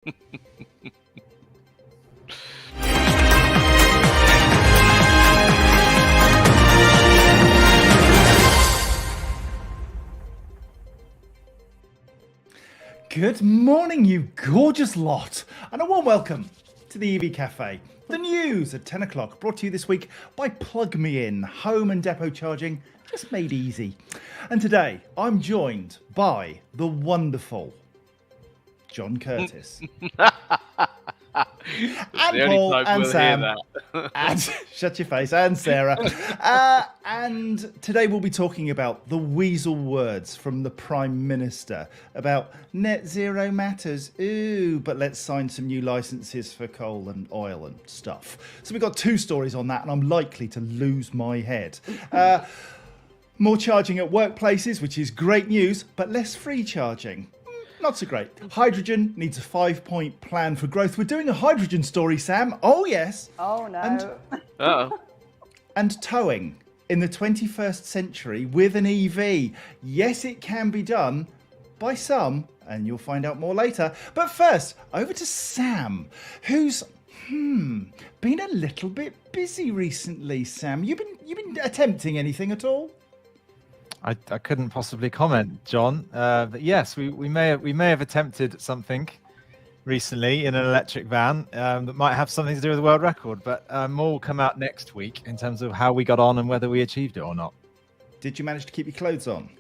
Good morning, you gorgeous lot, and a warm welcome to the EV Café. The news at 10 o'clock, brought to you this week by Plug Me In, home and depot charging just made easy. And today, I'm joined by the wonderful John Curtis. And Paul and Sam and shut your face, and Sarah. And today we'll be talking about the weasel words from the Prime Minister about net zero matters. Ooh, but let's sign some new licenses for coal and oil and stuff. So we've got two stories on that, and I'm likely to lose my head. More charging at workplaces, which is great news, but less free charging. Not so great. Hydrogen needs a 5-point plan for growth. We're doing a hydrogen story, Sam. Oh, yes. Oh, no. And towing in the 21st century with an EV. Yes, it can be done by some, and you'll find out more later. But first, over to Sam, who's been a little bit busy recently. Sam, you been attempting anything at all? I couldn't possibly comment, John. But yes, we may have attempted something recently in an electric van that might have something to do with the world record. But more will come out next week in terms of how we got on and whether we achieved it or not. Did you manage to keep your clothes on?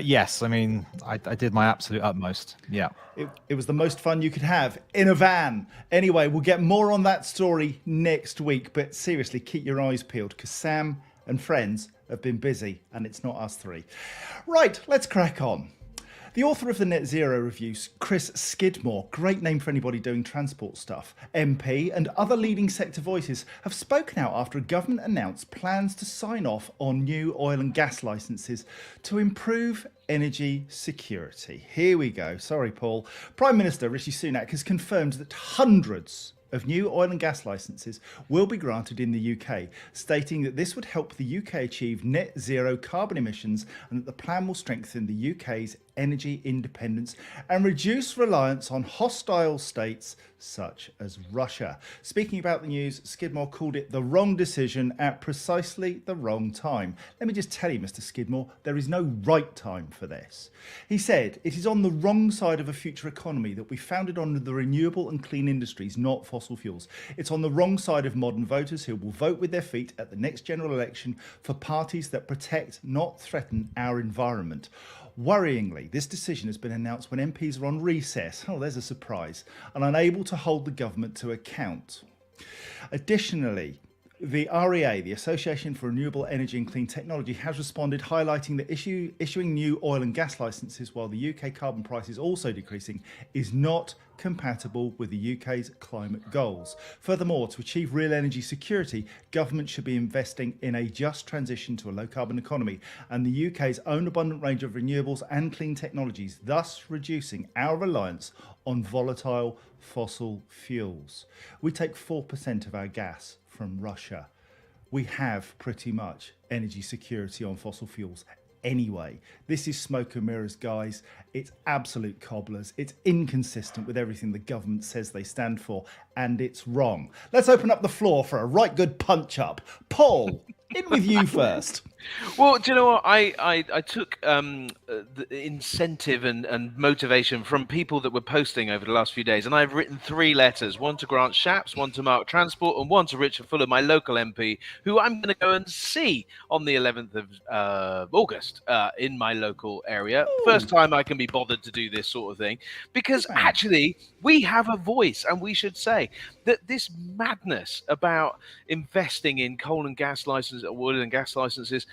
Yes, I mean I did my absolute utmost. Yeah, it was the most fun you could have in a van. Anyway, we'll get more on that story next week. But seriously, keep your eyes peeled because Sam and friends have been busy, and it's not us three. Right, let's crack on. The author of the Net Zero Review, Chris Skidmore, great name for anybody doing transport stuff, MP, and other leading sector voices have spoken out after a government announced plans to sign off on new oil and gas licenses to improve energy security. Here we go. Sorry, Paul. Prime Minister Rishi Sunak has confirmed that hundreds of new oil and gas licenses will be granted in the UK, stating that this would help the UK achieve net zero carbon emissions and that the plan will strengthen the UK's energy independence and reduce reliance on hostile states such as Russia. Speaking about the news, Skidmore called it the wrong decision at precisely the wrong time. Let me just tell you, Mr. Skidmore, there is no right time for this. He said, it is on the wrong side of a future economy that we founded on the renewable and clean industries, not fossil fuels. It's on the wrong side of modern voters who will vote with their feet at the next general election for parties that protect, not threaten our environment. Worryingly, this decision has been announced when MPs are on recess. Oh, there's a surprise. And unable to hold the government to account. Additionally, the REA, the Association for Renewable Energy and Clean Technology, has responded, highlighting that issuing new oil and gas licenses while the UK carbon price is also decreasing is not compatible with the UK's climate goals. Furthermore, to achieve real energy security, government should be investing in a just transition to a low carbon economy and the UK's own abundant range of renewables and clean technologies, thus reducing our reliance on volatile fossil fuels. We take 4% of our gas from Russia. We have pretty much energy security on fossil fuels anyway. This is smoke and mirrors, guys. It's absolute cobblers. It's inconsistent with everything the government says they stand for, and it's wrong. Let's open up the floor for a right good punch up. Paul, in with you first. Well, do you know what? I took the incentive and motivation from people that were posting over the last few days, and I've written 3 letters, one to Grant Shapps, one to Mark Transport, and one to Richard Fuller, my local MP, who I'm going to go and see on the 11th of August in my local area. Ooh. First time I can be bothered to do this sort of thing, because actually we have a voice, and we should say that this madness about investing in coal and gas licenses, oil and gas licenses,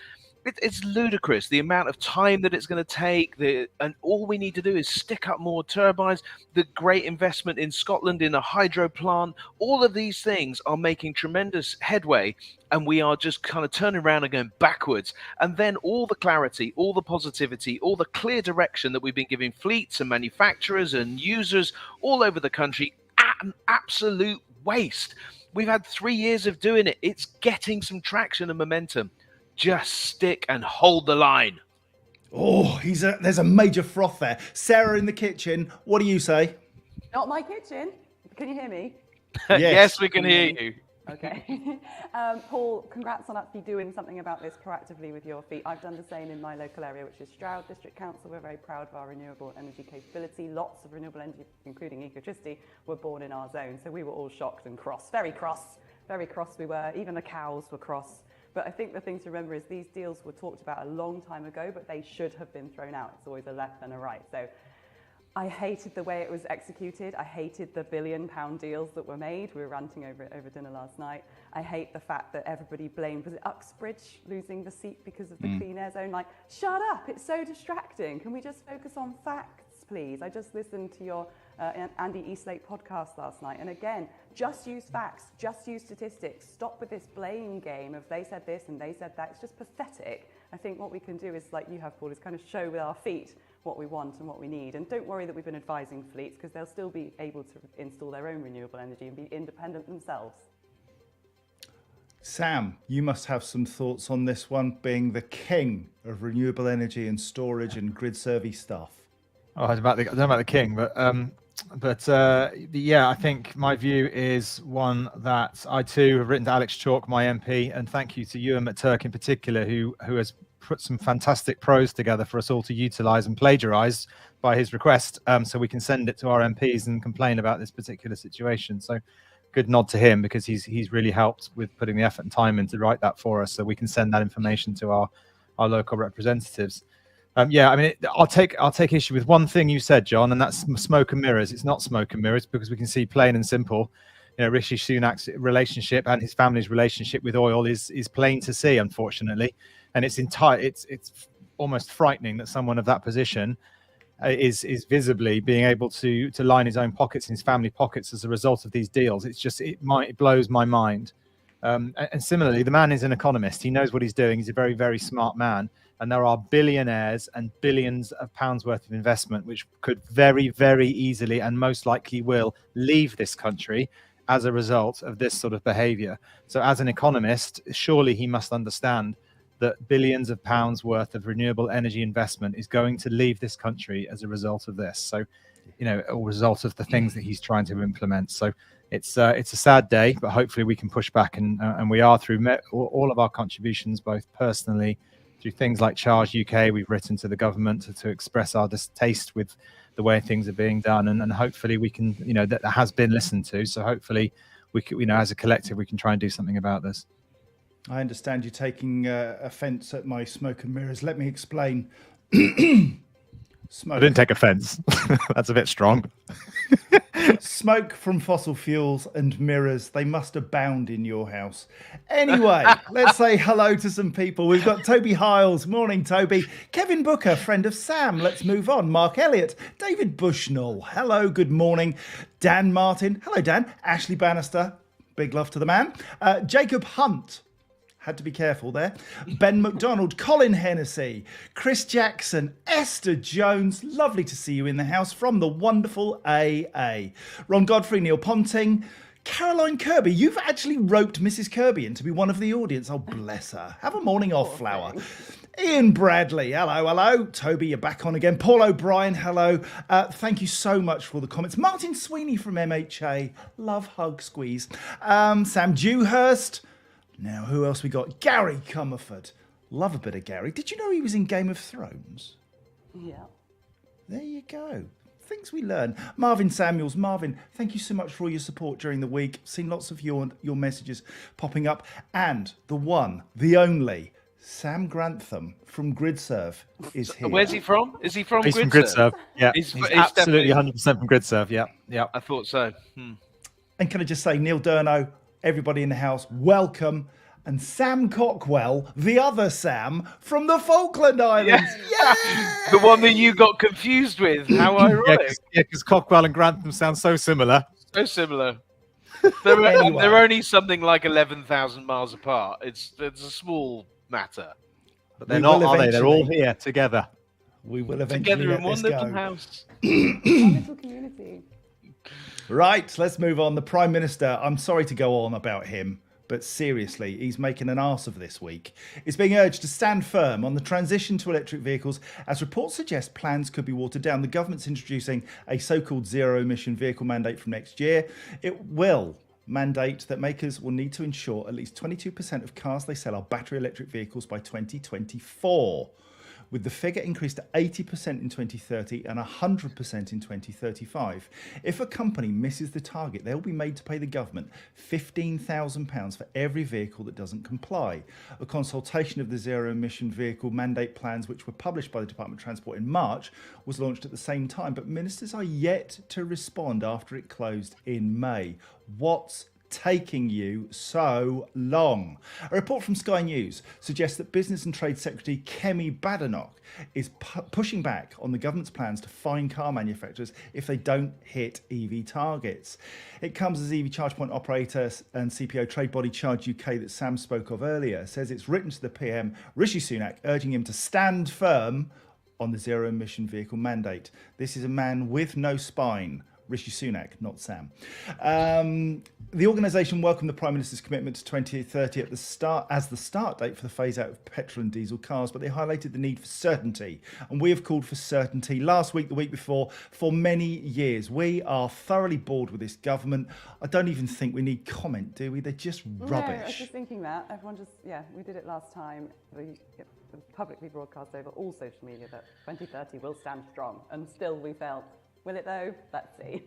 it's ludicrous, the amount of time that it's going to take, and all we need to do is stick up more turbines, the great investment in Scotland in a hydro plant. All of these things are making tremendous headway, and we are just kind of turning around and going backwards. And then all the clarity, all the positivity, all the clear direction that we've been giving fleets and manufacturers and users all over the country, an absolute waste. We've had 3 years of doing it. It's getting some traction and momentum. Just stick and hold the line. Oh, there's a major froth there. Sarah in the kitchen, what do you say? Not my kitchen. Can you hear me? Yes, we can hear you. Okay. Paul, congrats on actually doing something about this proactively with your feet. I've done the same in my local area, which is Stroud District Council. We're very proud of our renewable energy capability. Lots of renewable energy, including electricity, were born in our zone. So we were all shocked and cross, very cross we were. Even the cows were cross. But I think the thing to remember is these deals were talked about a long time ago, but they should have been thrown out. It's always a left and a right. So I hated the way it was executed. I hated the £1 billion deals that were made. We were ranting over it over dinner last night. I hate the fact that everybody blamed, was it Uxbridge losing the seat because of the clean air zone? Like, shut up, it's so distracting. Can we just focus on facts, please? I just listened to your Andy Eastlake podcast last night. And again, just use facts, just use statistics. Stop with this blame game of they said this and they said that. It's just pathetic. I think what we can do is, like you have, Paul, is kind of show with our feet what we want and what we need. And don't worry that we've been advising fleets, because they'll still be able to install their own renewable energy and be independent themselves. Sam, you must have some thoughts on this one, being the king of renewable energy and storage and grid survey stuff. Oh, I don't know about the king, but yeah, I think my view is one that I too have written to Alex Chalk, my MP, and thank you to Ewan McTurk in particular, who has put some fantastic prose together for us all to utilise and plagiarise by his request, so we can send it to our MPs and complain about this particular situation. So good nod to him, because he's really helped with putting the effort and time in to write that for us, so we can send that information to our local representatives. Yeah, I mean, I'll take issue with one thing you said, John, and that's smoke and mirrors. It's not smoke and mirrors, because we can see plain and simple, Rishi Sunak's relationship and his family's relationship with oil is plain to see, unfortunately, and it's almost frightening that someone of that position is visibly being able to line his own pockets and his family pockets as a result of these deals. It blows my mind. And similarly, the man is an economist. He knows what he's doing. He's a very, very smart man. And there are billionaires and billions of pounds worth of investment which could very, very easily and most likely will leave this country as a result of this sort of behavior. So as an economist, surely he must understand that billions of pounds worth of renewable energy investment is going to leave this country as a result of this. So, a result of the things that he's trying to implement. So it's a sad day, but hopefully we can push back, and we are through all of our contributions, both personally, through things like Charge UK. We've written to the government to express our distaste with the way things are being done, and hopefully we can, that has been listened to. So hopefully we can, as a collective, we can try and do something about this. I understand you're taking offence at my smoke and mirrors. Let me explain. Smoke. I didn't take offence. That's a bit strong. Smoke from fossil fuels and mirrors, they must abound in your house. Anyway, let's say hello to some people. We've got Toby Hiles. Morning, Toby. Kevin Booker, friend of Sam. Let's move on. Mark Elliott. David Bushnell. Hello, good morning. Dan Martin. Hello, Dan. Ashley Bannister. Big love to the man. Jacob Hunt. Had to be careful there. Ben McDonald, Colin Hennessy, Chris Jackson, Esther Jones. Lovely to see you in the house from the wonderful AA. Ron Godfrey, Neil Ponting, Caroline Kirby. You've actually roped Mrs. Kirby in to be one of the audience. Oh, bless her. Have a morning off, Flower. Ian Bradley, hello. Toby, you're back on again. Paul O'Brien, hello. Thank you so much for the comments. Martin Sweeney from MHA, love, hug, squeeze. Sam Dewhurst. Now, who else we got? Gary Comerford. Love a bit of Gary. Did you know he was in Game of Thrones? Yeah. There you go. Things we learn. Marvin Samuels. Marvin, thank you so much for all your support during the week. Seen lots of your messages popping up. And the one, the only, Sam Grantham from GridServe is here. Where's he from? Is he from He's GridServe? from GridServe. Yeah, he's absolutely definitely 100% from GridServe. Yeah. I thought so. And can I just say, Neil Durno, everybody in the house, welcome. And Sam Cockwell, the other Sam from the Falkland Islands. Yeah. The one that you got confused with. How ironic. Yeah, because Cockwell and Grantham sound so similar. So similar. They're only something like 11,000 miles apart. It's a small matter. But they're not, are they? They're all here together. We will eventually together in one little house. One little community. Right, let's move on. The Prime Minister, I'm sorry to go on about him, but seriously, he's making an arse of this week. It's being urged to stand firm on the transition to electric vehicles, as reports suggest plans could be watered down. The government's introducing a so-called zero-emission vehicle mandate from next year. It will mandate that makers will need to ensure at least 22% of cars they sell are battery electric vehicles by 2024, with the figure increased to 80% in 2030 and 100% in 2035. If a company misses the target, they'll be made to pay the government £15,000 for every vehicle that doesn't comply. A consultation of the zero-emission vehicle mandate plans, which were published by the Department of Transport in March, was launched at the same time, but ministers are yet to respond after it closed in May. What's taking you so long? A report from Sky News suggests that Business and Trade Secretary Kemi Badenoch is pushing back on the government's plans to fine car manufacturers if they don't hit EV targets. It comes as EV charge point operators and CPO trade body Charge UK that Sam spoke of earlier says it's written to the PM Rishi Sunak urging him to stand firm on the zero emission vehicle mandate. This is a man with no spine. Rishi Sunak, not Sam. The organisation welcomed the Prime Minister's commitment to 2030 at the start as the start date for the phase out of petrol and diesel cars, but they highlighted the need for certainty. And we have called for certainty last week, the week before, for many years. We are thoroughly bored with this government. I don't even think we need comment, do we? They're just rubbish. No, I was just thinking that. Everyone just, we did it last time. We publicly broadcast over all social media that 2030 will stand strong. And still we felt, will it though? Let's see.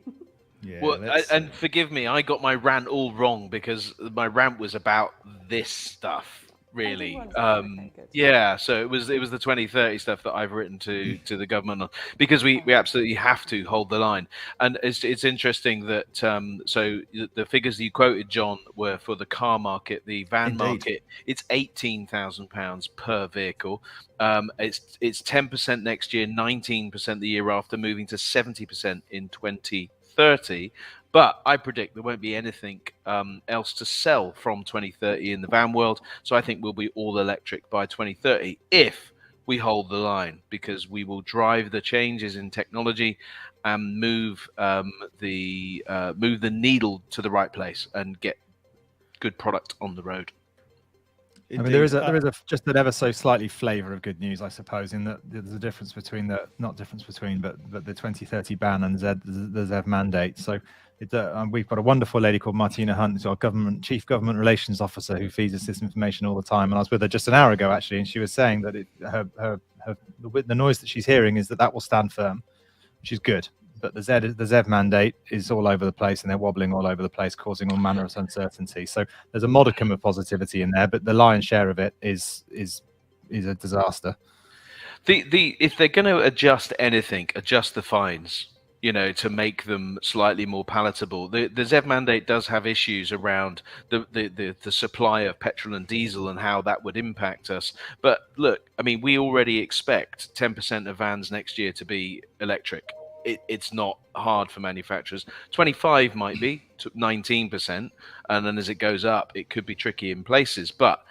Yeah, well, and forgive me, I got my rant all wrong because my rant was about this stuff, really. Okay, good. Yeah, so it was the 2030 stuff that I've written to the government on, because we absolutely have to hold the line. And it's interesting that so the figures you quoted, John, were for the car market, the van Indeed. market. It's £18,000 per vehicle. It's 10% next year, 19% the year after, moving to 70% in 2030. But I predict there won't be anything else to sell from 2030 in the van world. So I think we'll be all electric by 2030 if we hold the line, because we will drive the changes in technology and move the needle to the right place and get good product on the road. I mean, there is a just an ever so slightly flavour of good news, I suppose, in that there's a difference between but the 2030 ban and the ZEV mandate. So we've got a wonderful lady called Martina Hunt, who's our chief government relations officer, who feeds us this information all the time. And I was with her just an hour ago, actually, and she was saying that the noise that she's hearing is that will stand firm, which is good. But the ZEV mandate is all over the place, and they're wobbling all over the place, causing all manner of uncertainty. So there's a modicum of positivity in there, but the lion's share of it is a disaster. If they're going to adjust anything, adjust the fines, to make them slightly more palatable. The ZEV mandate does have issues around the supply of petrol and diesel and how that would impact us. But look, I mean, we already expect 10% of vans next year to be electric. It's not hard for manufacturers. 25 might be 19%, and then as it goes up, it could be tricky in places. But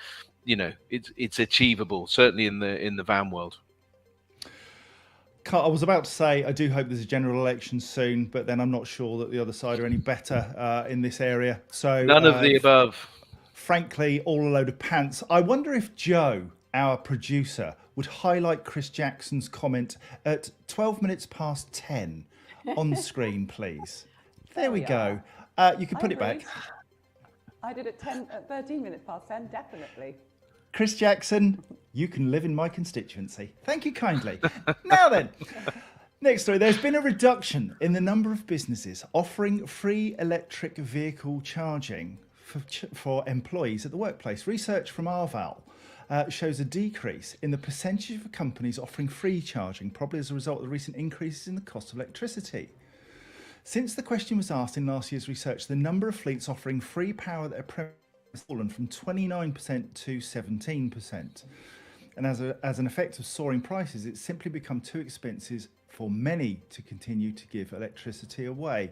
it's achievable, certainly in the van world. I was about to say I do hope there's a general election soon, but then I'm not sure that the other side are any better in this area. So none of the above. Frankly, all a load of pants. I wonder if Joe, our producer, would highlight Chris Jackson's comment at 12 minutes past 10 on the screen, please. There we go. You can put it back. I did it 13 minutes past 10, definitely. Chris Jackson, you can live in my constituency. Thank you kindly. Now then, next story. There's been a reduction in the number of businesses offering free electric vehicle charging for employees at the workplace. Research from Arval shows a decrease in the percentage of companies offering free charging, probably as a result of the recent increases in the cost of electricity. Since the question was asked in last year's research, the number of fleets offering free power at their premises has fallen from 29% to 17%. And as an effect of soaring prices, it's simply become too expensive for many to continue to give electricity away.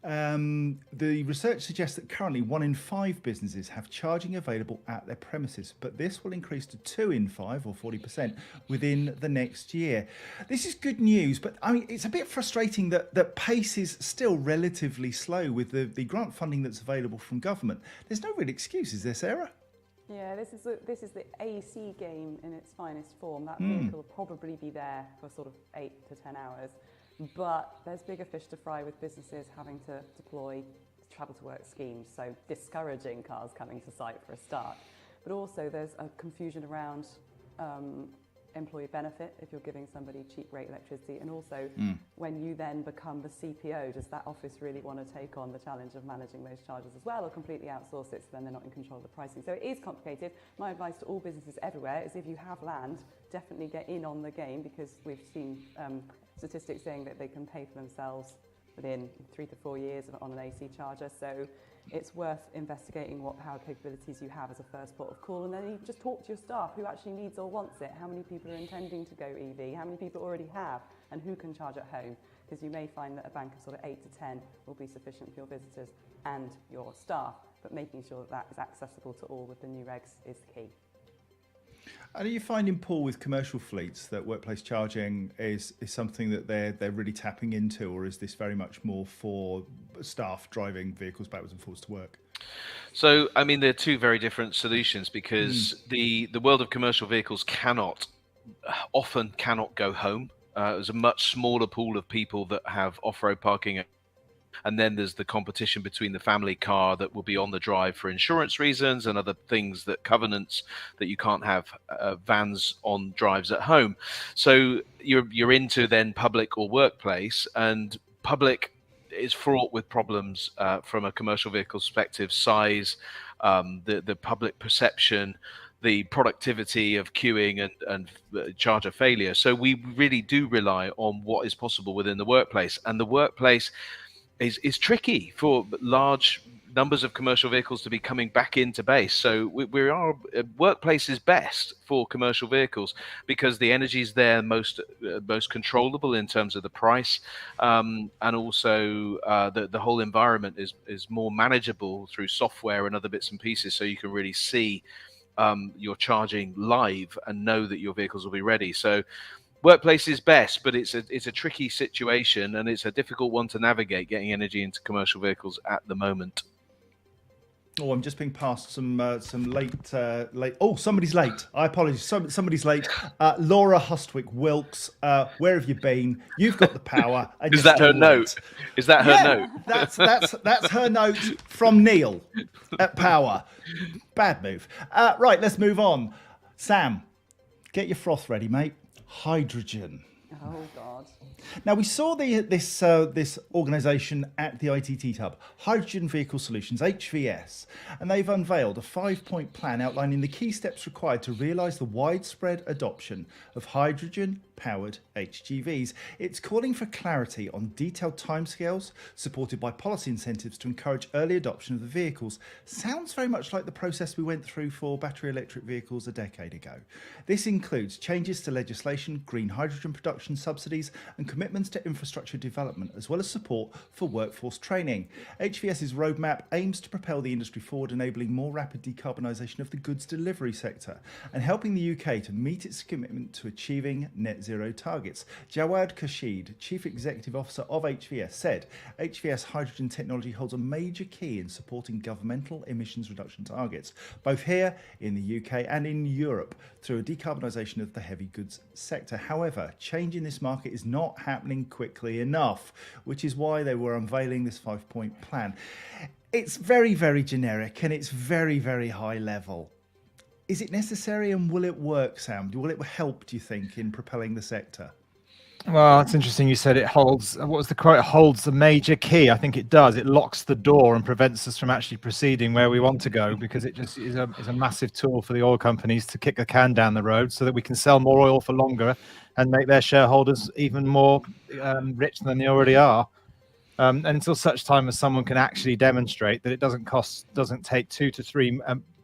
The research suggests that currently 1 in 5 businesses have charging available at their premises, but this will increase to 2 in 5, or 40%, within the next year. This is good news, but I mean, it's a bit frustrating that pace is still relatively slow with the grant funding that's available from government. There's no real excuse, is there, Sarah? Yeah, this is the AC game in its finest form. That vehicle will probably be there for sort of 8 to 10 hours. But there's bigger fish to fry with businesses having to deploy travel to work schemes, so discouraging cars coming to site for a start. But also there's a confusion around employee benefit if you're giving somebody cheap rate electricity, and also when you then become the CPO, does that office really want to take on the challenge of managing those charges as well, or completely outsource it so then they're not in control of the pricing? So it is complicated. My advice to all businesses everywhere is, if you have land, definitely get in on the game, because we've seen statistics saying that they can pay for themselves within 3 to 4 years on an AC charger. So it's worth investigating what power capabilities you have as a first port of call, and then you just talk to your staff who actually needs or wants it, how many people are intending to go EV, how many people already have, and who can charge at home, because you may find that a bank of sort of 8 to 10 will be sufficient for your visitors and your staff, but making sure that that is accessible to all with the new regs is the key. And are you finding, Paul, with commercial fleets that workplace charging is something that they're really tapping into, or is this very much more for staff driving vehicles backwards and forwards to work? So, I mean, they're two very different solutions, because the world of commercial vehicles often cannot go home. There's a much smaller pool of people that have off-road parking. And then there's the competition between the family car that will be on the drive for insurance reasons and other things, that covenants that you can't have vans on drives at home. So you're into then public or workplace, and public is fraught with problems from a commercial vehicle perspective: size, the public perception, the productivity of queuing and charger failure. So we really do rely on what is possible within the workplace, and the workplace is tricky for large numbers of commercial vehicles to be coming back into base. So workplace is best for commercial vehicles, because the energy is there most controllable in terms of the price, and also the whole environment is more manageable through software and other bits and pieces, so you can really see your charging live and know that your vehicles will be ready. So workplace is best, but it's a tricky situation, and it's a difficult one to navigate, getting energy into commercial vehicles at the moment. Oh, I'm just being passed some late. Oh, somebody's late. I apologise. Somebody's late. Laura Hustwick Wilkes, where have you been? You've got the power. Is that her note? Is that her note? That's her note from Neil at Power. Bad move. Right, let's move on. Sam, get your froth ready, mate. Hydrogen. Oh God. Now, we saw this organisation at the ITT Hub, Hydrogen Vehicle Solutions, HVS, and they've unveiled a 5-point plan outlining the key steps required to realise the widespread adoption of hydrogen-powered HGVs. It's calling for clarity on detailed timescales, supported by policy incentives to encourage early adoption of the vehicles. Sounds very much like the process we went through for battery electric vehicles a decade ago. This includes changes to legislation, green hydrogen production subsidies, and commitments to infrastructure development, as well as support for workforce training. HVS's roadmap aims to propel the industry forward, enabling more rapid decarbonisation of the goods delivery sector and helping the UK to meet its commitment to achieving net zero targets. Jawad Khurshid, Chief Executive Officer of HVS, said HVS hydrogen technology holds a major key in supporting governmental emissions reduction targets, both here in the UK and in Europe, through a decarbonisation of the heavy goods sector. However, change in this market is not happening quickly enough, which is why they were unveiling this 5-point plan. It's very, very generic, and it's very, very high level. Is it necessary, and will it work, Sam? Will it help, do you think, in propelling the sector? Well, it's interesting you said it holds, what was the quote? It holds the major key. I think it does. It locks the door and prevents us from actually proceeding where we want to go, because it just is a massive tool for the oil companies to kick the can down the road so that we can sell more oil for longer and make their shareholders even more rich than they already are. And until such time as someone can actually demonstrate that it doesn't take 2 to 3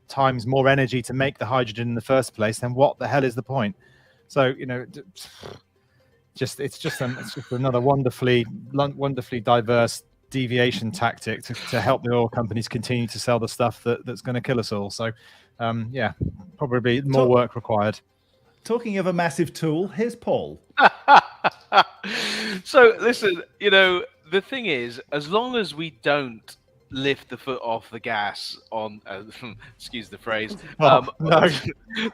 times more energy to make the hydrogen in the first place, then what the hell is the point? So, it's just another wonderfully diverse deviation tactic to help the oil companies continue to sell the stuff that's going to kill us all. So yeah, probably more work required. Talking of a massive tool, here's Paul. So listen, the thing is, as long as we don't lift the foot off the gas on excuse the phrase, No.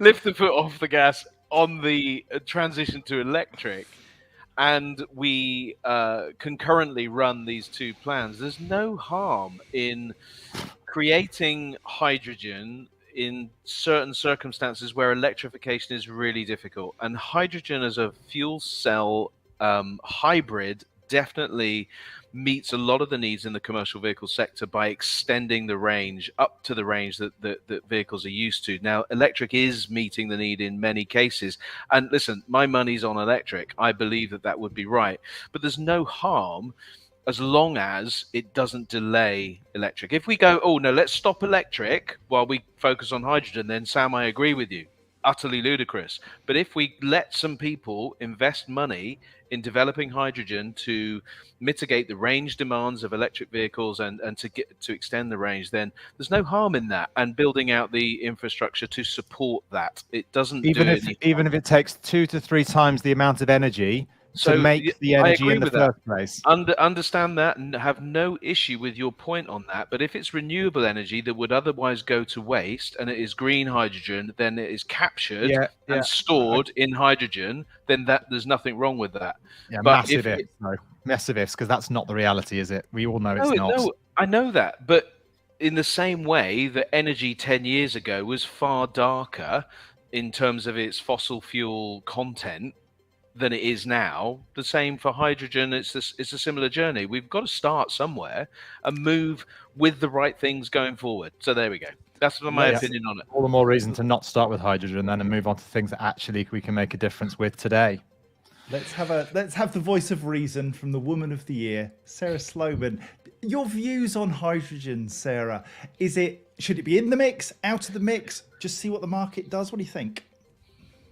lift the foot off the gas on the transition to electric, and we concurrently run these two plans, there's no harm in creating hydrogen in certain circumstances where electrification is really difficult. And hydrogen as a fuel cell hybrid definitely meets a lot of the needs in the commercial vehicle sector by extending the range up to the range that vehicles are used to. Now, electric is meeting the need in many cases. And listen, my money's on electric. I believe that would be right. But there's no harm as long as it doesn't delay electric. If we go, oh, no, let's stop electric while we focus on hydrogen, then Sam, I agree with you. Utterly ludicrous. But if we let some people invest money in developing hydrogen to mitigate the range demands of electric vehicles and to extend the range, then there's no harm in that, and building out the infrastructure to support that. It doesn't even if it takes 2 to 3 times the amount of energy to make the energy in the first place. Understand that and have no issue with your point on that. But if it's renewable energy that would otherwise go to waste and it is green hydrogen, then it is captured and stored in hydrogen, then there's nothing wrong with that. Yeah, but massive ifs, because that's not the reality, is it? We all know it's not. No, I know that. But in the same way that energy 10 years ago was far darker in terms of its fossil fuel content than it is now, the same for hydrogen. It's a similar journey. We've got to start somewhere and move with the right things going forward. So there we go. That's my opinion on it. All the more reason to not start with hydrogen then and move on to things that actually we can make a difference with today. Let's have the voice of reason from the Woman of the Year, Sarah Sloman. Your views on hydrogen, Sarah. Should it be in the mix, out of the mix? Just see what the market does. What do you think?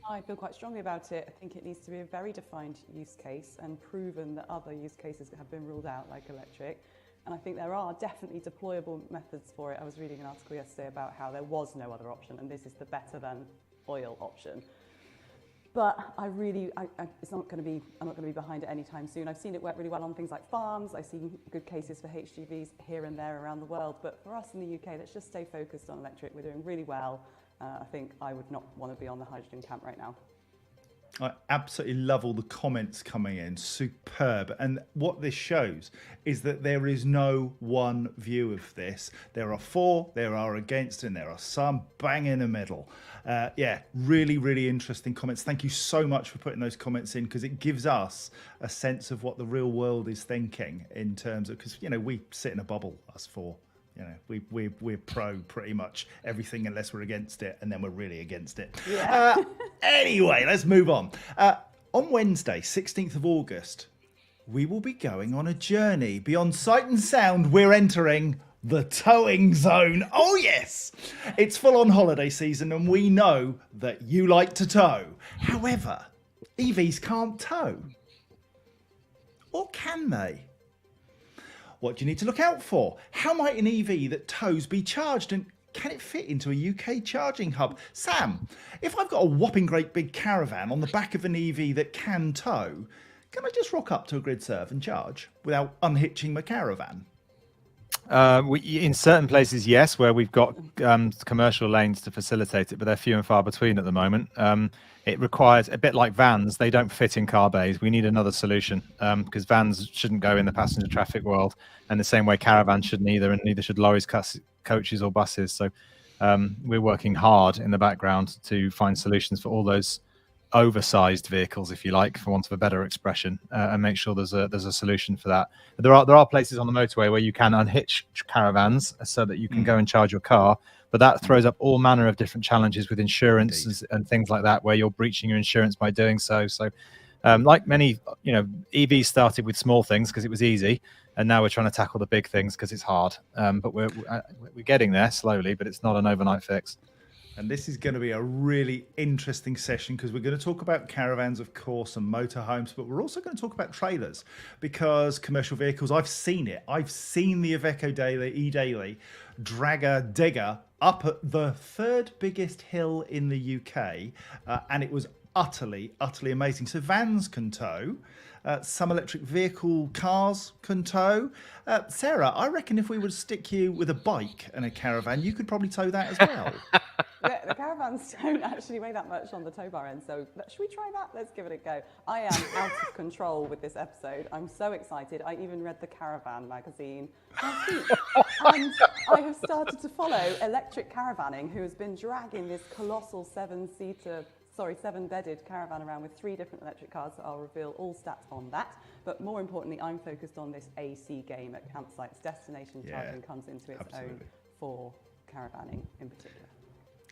I feel quite strongly about it. I think it needs to be a very defined use case and proven that other use cases have been ruled out, like electric. And I think there are definitely deployable methods for it. I was reading an article yesterday about how there was no other option, and this is the better than oil option. But it's not going to be. I'm not going to be behind it anytime soon. I've seen it work really well on things like farms. I've seen good cases for HGVs here and there around the world. But for us in the UK, let's just stay focused on electric. We're doing really well. I think I would not want to be on the hydrogen camp right now. I absolutely love all the comments coming in. Superb. And what this shows is that there is no one view of this. There are for, there are against, and there are some bang in the middle. Really, really interesting comments. Thank you so much for putting those comments in, because it gives us a sense of what the real world is thinking in terms of, because, we sit in a bubble, us four. We're pro pretty much everything unless we're against it, and then we're really against it. Yeah. Anyway, let's move on. On Wednesday, 16th of August, we will be going on a journey. Beyond sight and sound, we're entering the towing zone. Oh, yes. It's full-on holiday season, and we know that you like to tow. However, EVs can't tow. Or can they? What do you need to look out for? How might an EV that tows be charged, and can it fit into a UK charging hub? Sam, if I've got a whopping great big caravan on the back of an EV that can tow, can I just rock up to a grid serve and charge without unhitching my caravan? In certain places, yes, where we've got commercial lanes to facilitate it, but they're few and far between at the moment. It requires, a bit like vans, they don't fit in car bays. We need another solution, because vans shouldn't go in the passenger traffic world, and the same way caravans shouldn't either, and neither should lorries, coaches or buses. So we're working hard in the background to find solutions for all those oversized vehicles, if you like, for want of a better expression, and make sure there's a solution for that. But there are places on the motorway where you can unhitch caravans so that you can go and charge your car, but that throws up all manner of different challenges with insurance and things like that, where you're breaching your insurance by doing so. So like many, EVs started with small things because it was easy, and now we're trying to tackle the big things because it's hard. But we're getting there slowly, but it's not an overnight fix. And this is going to be a really interesting session because we're going to talk about caravans, of course, and motorhomes, but we're also going to talk about trailers because commercial vehicles, I've seen it. I've seen the Iveco Daily, E-Daily, dragger digger up at the third biggest hill in the UK, and it was utterly amazing. So vans can tow. Some electric vehicle cars can tow. Sarah, I reckon if we would stick you with a bike and a caravan, you could probably tow that as well. The caravans don't actually weigh that much on the tow bar end, so should we try that? Let's give it a go. I am out of control with this episode. I'm so excited. I even read the Caravan magazine last week. And I have started to follow Electric Caravanning, who has been dragging this colossal seven-bedded caravan around with 3 different electric cars. So I'll reveal all stats on that. But more importantly, I'm focused on this AC game at campsites. Destination charging comes into its own for caravanning in particular.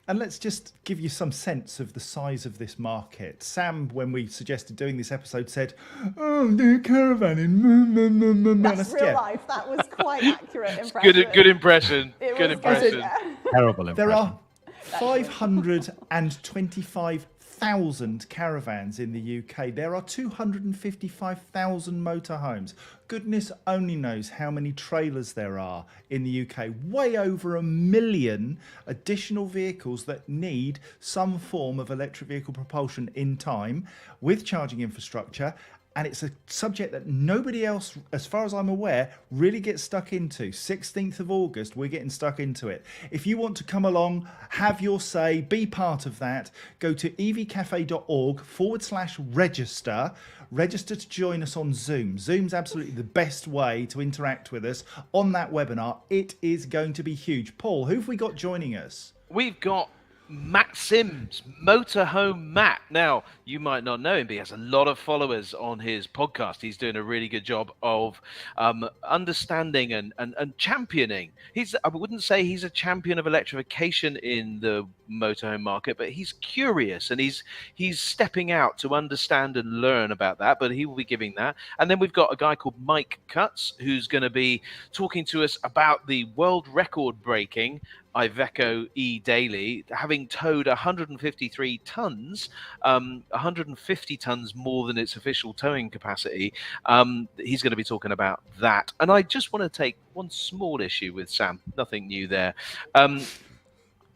And let's just give you some sense of the size of this market. Sam, when we suggested doing this episode, said, "Oh, do caravanning." That's real life. That was quite accurate impression. Good impression. Good impression. Good, yeah. Terrible impression. There are 525,000 caravans in the UK. There are 255,000 motorhomes. Goodness only knows how many trailers there are in the UK. Way over 1 million additional vehicles that need some form of electric vehicle propulsion in time with charging infrastructure. And it's a subject that nobody else, as far as I'm aware, really gets stuck into. 16th of August, we're getting stuck into it. If you want to come along, have your say, be part of that, go to evcafe.org/register. Register to join us on Zoom. Zoom's absolutely the best way to interact with us on that webinar. It is going to be huge. Paul, who have we got joining us? We've got Matt Sims, Motorhome Matt. Now, you might not know him, but he has a lot of followers on his podcast. He's doing a really good job of understanding and championing. I wouldn't say he's a champion of electrification in the motorhome market, but he's curious and he's stepping out to understand and learn about that, but he will be giving that. And then we've got a guy called Mike Cutts, who's going to be talking to us about the world record breaking Iveco E-Daily, having towed 153 tons, 150 tons more than its official towing capacity. He's going to be talking about that. And I just want to take one small issue with Sam. Nothing new there.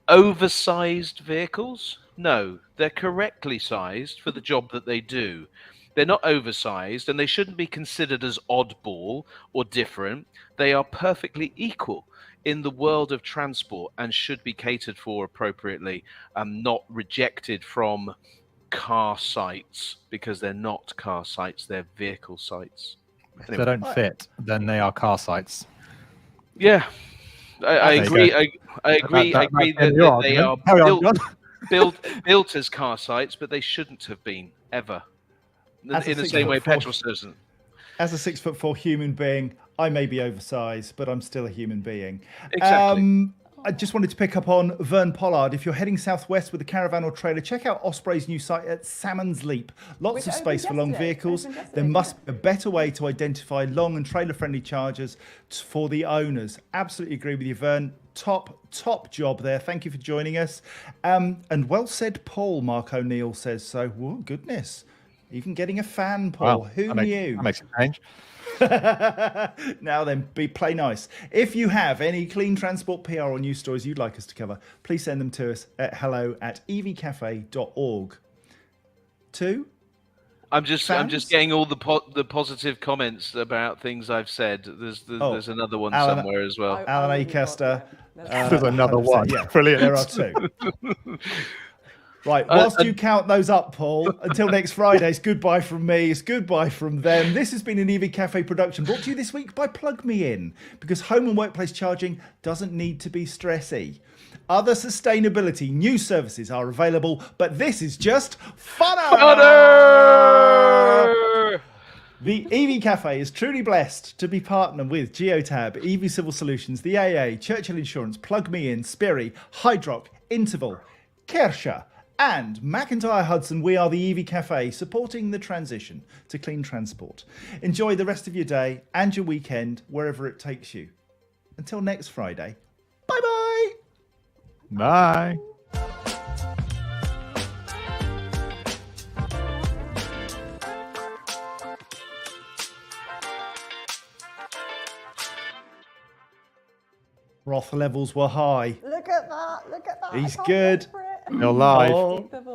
Oversized vehicles? No, they're correctly sized for the job that they do. They're not oversized and they shouldn't be considered as oddball or different. They are perfectly equal in the world of transport and should be catered for appropriately, not rejected from car sites because they're not car sites, they're vehicle sites. If they don't fit, then they are car sites. Yeah, I agree. I agree that they are built as car sites, but they shouldn't have been ever. In the same way petrol doesn't. As a 6'4" human being, I may be oversized, but I'm still a human being. Exactly. I just wanted to pick up on Vern Pollard. If you're heading southwest with a caravan or trailer, check out Osprey's new site at Salmon's Leap. Lots of space for long vehicles. There must be a better way to identify long and trailer-friendly chargers for the owners. Absolutely agree with you, Vern. Top job there. Thank you for joining us. And well said, Paul, Mark O'Neill says so. Oh, goodness. Even getting a fan, Paul. Wow, Who knew? That makes a change. Now then, play nice. If you have any clean transport PR or news stories you'd like us to cover, please send them to us at hello@evcafe.org. I'm just getting all the positive comments about things I've said. There's another one somewhere as well. Alan Acaster. There's another one. Yeah, Brilliant. There are 2. Right, whilst you count those up, Paul, until next Friday, it's goodbye from me, it's goodbye from them. This has been an EV Cafe production brought to you this week by Plug Me In, because home and workplace charging doesn't need to be stressy. Other sustainability new services are available, but this is just funner! The EV Cafe is truly blessed to be partnered with Geotab, EV Civil Solutions, the AA, Churchill Insurance, Plug Me In, Spiri, Hydrock, Interval, Kersha, and McIntyre Hudson. We are the EV Cafe, supporting the transition to clean transport. Enjoy the rest of your day and your weekend, wherever it takes you. Until next Friday, bye-bye. Bye. Broth levels were high. Look at that. Look at that. He's I can't good. wait for it. You're live. Oh. Keep the voice.